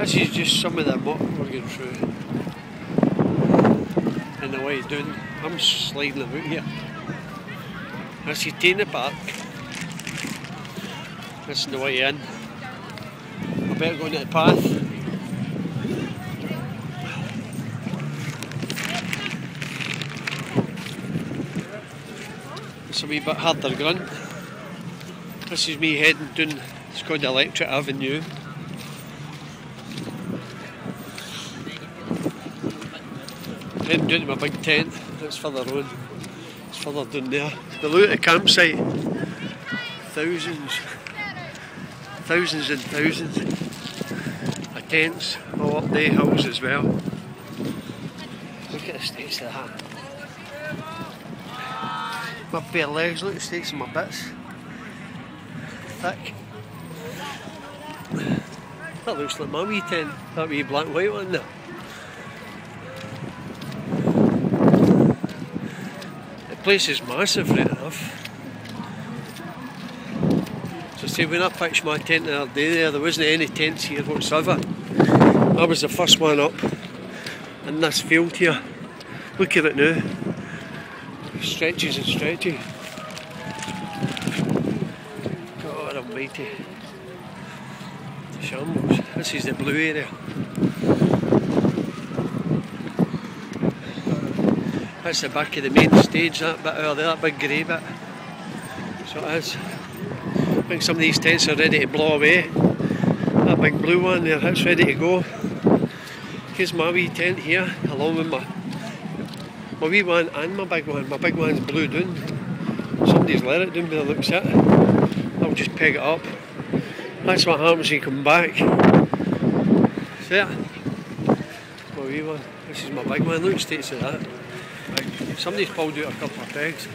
This is just some of the muck we're going through. And the way down, I'm sliding about here. This is Dana Park. This is the way in. I better go into the path. It's a wee bit harder grunt. This is me heading down, it's called Electric Avenue. Heading down to my big tent, that's further on. It's further down there. The look at the campsite, thousands and thousands of tents, all up the hills as well. Look at the states of that. My bare legs, look at the states of my bits. Thick. That looks like my wee tent, that wee black and white one there. The place is massive, right enough. So see, when I pitched my tent the other day there wasn't any tents here whatsoever. I was the first one up in this field here. Look at it now. Stretches and stretches. God almighty. Shambles. This is the blue area. That's the back of the main stage, that bit over there, that big grey bit. So it is. I think some of these tents are ready to blow away. That big blue one there, it's ready to go. Here's my wee tent here, along with my wee one and my big one. My big one's blue down. Somebody's let it down by the looks of it. I'll just peg it up. That's what happens when you come back. See it? My wee one. This is my big one. Look at the states of that. Somebody's pulled out a couple of pegs.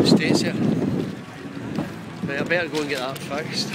States here. Right, I better go and get that fixed.